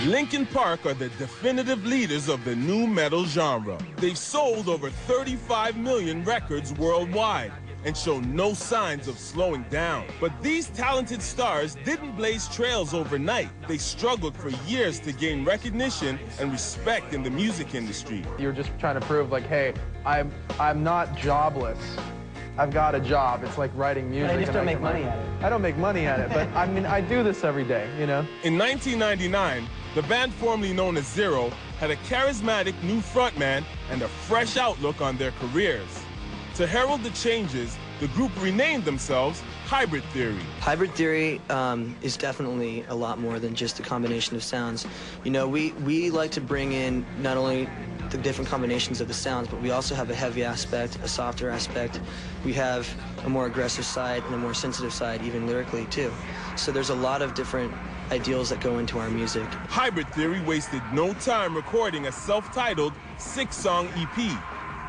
Linkin Park are the definitive leaders of the nu metal genre. They've sold over 35 million records worldwide and show no signs of slowing down. But these talented stars didn't blaze trails overnight. They struggled for years to gain recognition and respect in the music industry. You're just trying to prove, like, hey, I'm not jobless. I've got a job. It's like writing music. I just don't make money at it. I don't make money at it, but I mean, I do this every day, you know? In 1999, the band formerly known as Zero had a charismatic new frontman and a fresh outlook on their careers. To herald the changes, the group renamed themselves Hybrid Theory. Hybrid Theory is definitely a lot more than just a combination of sounds. You know, we like to bring in not only the different combinations of the sounds, but we also have a heavy aspect, a softer aspect. We have a more aggressive side and a more sensitive side, even lyrically, too. So there's a lot of different ideals that go into our music. Hybrid Theory wasted no time recording a self-titled 6-song EP,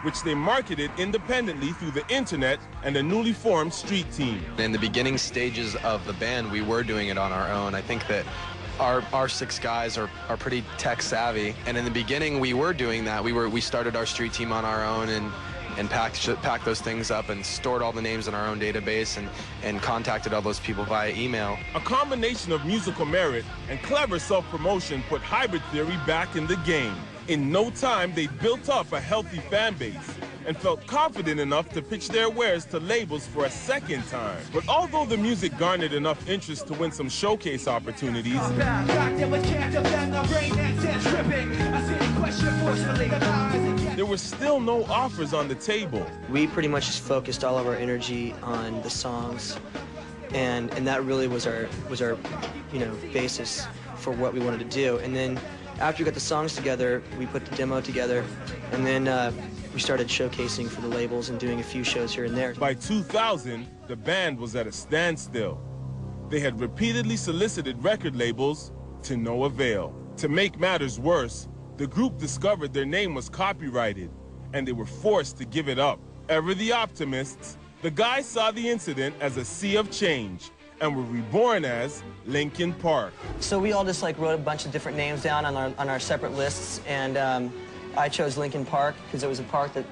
which they marketed independently through the internet and a newly formed street team. In the beginning stages of the band, we were doing it on our own. I think that our 6 guys are pretty tech savvy, and in the beginning we were doing that. We started our street team on our own and packed those things up and stored all the names in our own database and contacted all those people via email. A combination of musical merit and clever self-promotion put Hybrid Theory back in the game. In no time, they built up a healthy fan base and felt confident enough to pitch their wares to labels for a second time. But although the music garnered enough interest to win some showcase opportunities, there were still no offers on the table. We pretty much just focused all of our energy on the songs, and that really was our basis for what we wanted to do. And then after we got the songs together, we put the demo together, and then we started showcasing for the labels and doing a few shows here and there. By 2000, the band was at a standstill. They had repeatedly solicited record labels to no avail. To make matters worse, the group discovered their name was copyrighted, and they were forced to give it up. Ever the optimists, the guys saw the incident as a sea of change and were reborn as Linkin Park. So we all just wrote a bunch of different names down on our separate lists, and I chose Linkin Park because it was a park that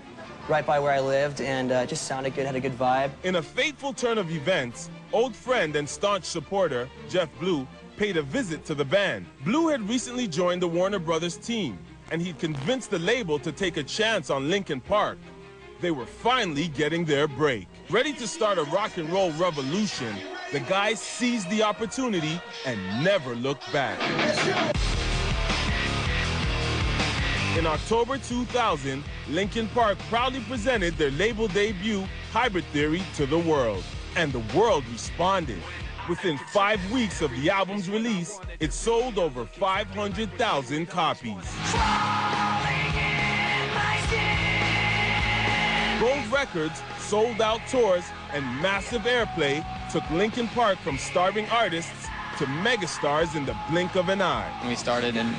right by where I lived, and it just sounded good, had a good vibe. In a fateful turn of events, old friend and staunch supporter Jeff Blue paid a visit to the band. Blue had recently joined the Warner Brothers team, and he'd convinced the label to take a chance on Linkin Park. They were finally getting their break. Ready to start a rock and roll revolution, the guys seized the opportunity and never looked back. In October 2000, Linkin Park proudly presented their label debut, Hybrid Theory, to the world. And the world responded. Within 5 weeks of the album's release, it sold over 500,000 copies. Gold records, sold-out tours, and massive airplay took Linkin Park from starving artists to megastars in the blink of an eye. When we started and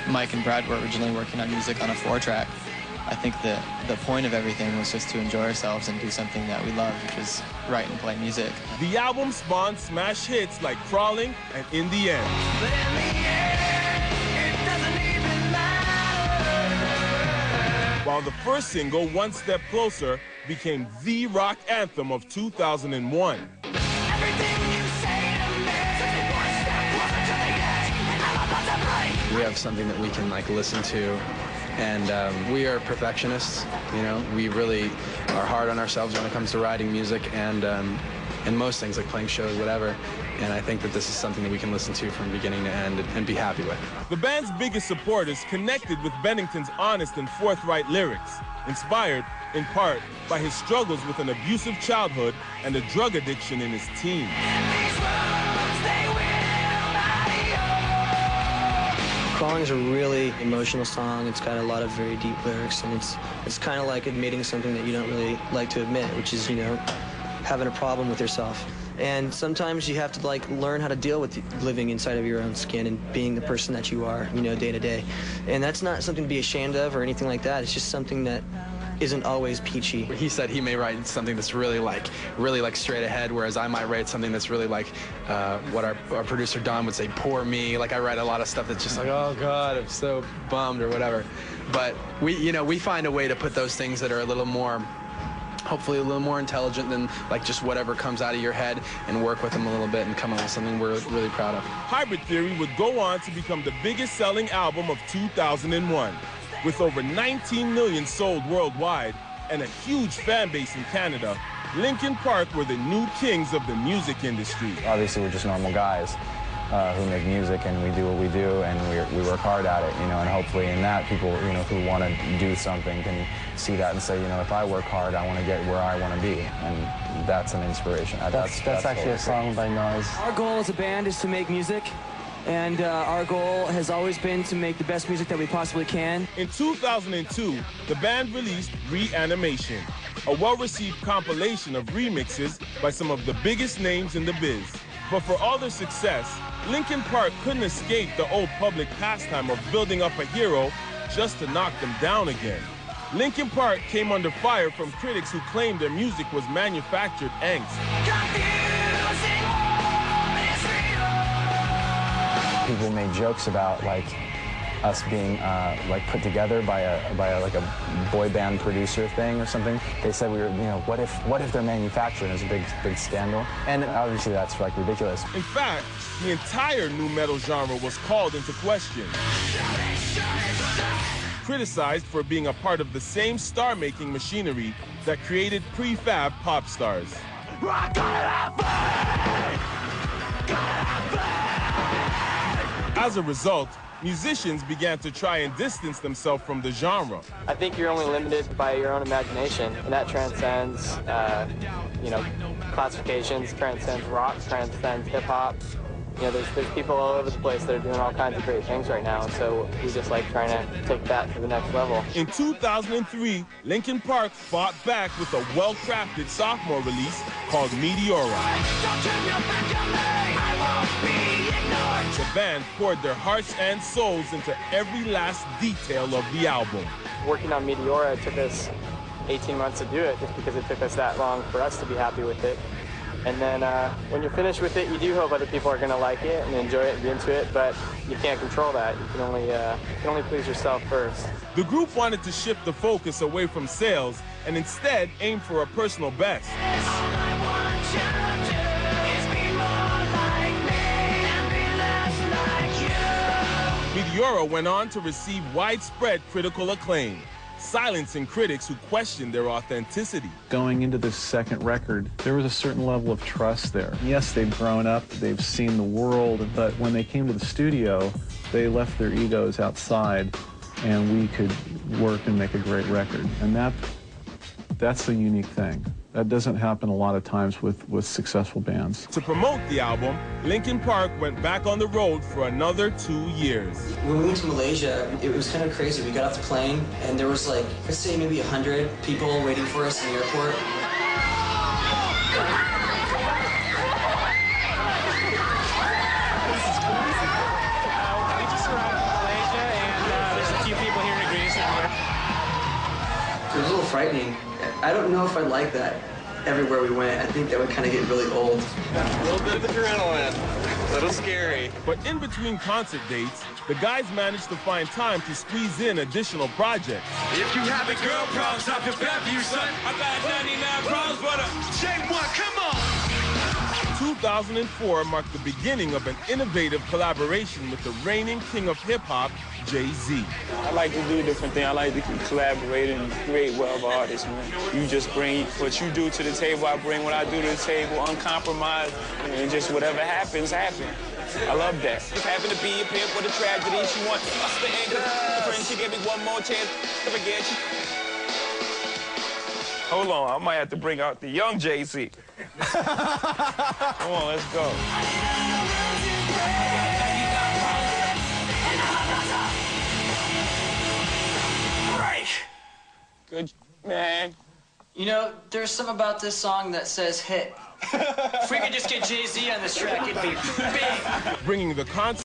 Mike and Brad were originally working on music on a 4-track, I think the point of everything was just to enjoy ourselves and do something that we love, which is write and play music. The album spawned smash hits like Crawling and In the End. But in the end, it doesn't even matter. While the first single, One Step Closer, became the rock anthem of 2001. We have something that we can listen to, and we are perfectionists. You know, we really are hard on ourselves when it comes to writing music and most things like playing shows, whatever. And I think that this is something that we can listen to from beginning to end and be happy with. The band's biggest supporters connected with Bennington's honest and forthright lyrics, inspired in part by his struggles with an abusive childhood and a drug addiction in his teens. Crawling is a really emotional song. It's got a lot of very deep lyrics, and it's kind of like admitting something that you don't really like to admit, which is, having a problem with yourself. And sometimes you have to like learn how to deal with living inside of your own skin and being the person that you are, you know, day to day. And that's not something to be ashamed of or anything like that. It's just something that isn't always peachy. He said he may write something that's really like straight ahead, whereas I might write something that's really like what our producer Don would say, poor me. Like I write a lot of stuff that's just like, oh God, I'm so bummed or whatever. But we find a way to put those things that are a little more, hopefully a little more intelligent than like just whatever comes out of your head, and work with them a little bit and come up with something we're really proud of. Hybrid Theory would go on to become the biggest selling album of 2001. With over 19 million sold worldwide and a huge fan base in Canada, Linkin Park were the new kings of the music industry. Obviously, we're just normal guys who make music, and we do what we do, and we work hard at it, you know, and hopefully in that people, you know, who want to do something can see that and say, you know, if I work hard, I want to get where I want to be, and that's an inspiration. That's actually a song by Nas. Our goal as a band is to make music. And our goal has always been to make the best music that we possibly can. In 2002, the band released Reanimation, a well-received compilation of remixes by some of the biggest names in the biz. But for all their success, Linkin Park couldn't escape the old public pastime of building up a hero just to knock them down again. Linkin Park came under fire from critics who claimed their music was manufactured angst. People made jokes about like us being like put together by a boy band producer thing or something. They said we were, you know, what if they're manufactured? It was a big scandal, and obviously that's like ridiculous. In fact, the entire nu metal genre was called into question, criticized for being a part of the same star-making machinery that created prefab pop stars. As a result, musicians began to try and distance themselves from the genre. I think you're only limited by your own imagination, and that transcends, you know, classifications, transcends rock, transcends hip-hop. You know, there's people all over the place that are doing all kinds of great things right now, so we just like trying to take that to the next level. In 2003, Linkin Park fought back with a well-crafted sophomore release called Meteora. The band poured their hearts and souls into every last detail of the album. Working on Meteora, it took us 18 months to do it, just because it took us that long for us to be happy with it. And then when you're finished with it, you do hope other people are going to like it and enjoy it and be into it, but you can't control that. You can only please yourself first. The group wanted to shift the focus away from sales and instead aim for a personal best. Meteora went on to receive widespread critical acclaim, silencing critics who questioned their authenticity. Going into this second record, there was a certain level of trust there. Yes, they've grown up, they've seen the world, but when they came to the studio, they left their egos outside, and we could work and make a great record. And that's a unique thing. That doesn't happen a lot of times with successful bands. To promote the album, Linkin Park went back on the road for another 2 years. When we went to Malaysia, it was kind of crazy. We got off the plane, and there was like, let's say maybe 100 people waiting for us in the airport. We just arrived in Malaysia, and there's a few people here in Greece. It was a little frightening. I don't know if I'd like that everywhere we went. I think that would kind of get really old. A little bit of adrenaline, a little scary. But in between concert dates, the guys managed to find time to squeeze in additional projects. If you having girl problems, I feel bad for you, son. I got 99 problems, but shame one, come on. 2004 marked the beginning of an innovative collaboration with the reigning king of hip-hop, Jay-Z. I like to do different things. I like to collaborate and create well of artists, man. You just bring what you do to the table, I bring what I do to the table, uncompromised, and just whatever happens, happens. I love that. Just happen to be a pimp with a tragedy. She wants us to end her friend. She gave me one more chance to forget you. Hold on, I might have to bring out the young Jay-Z. Come on, let's go. Good, man. You know, there's something about this song that says hit. If we could just get Jay-Z on this track, it'd be big. Bringing the concert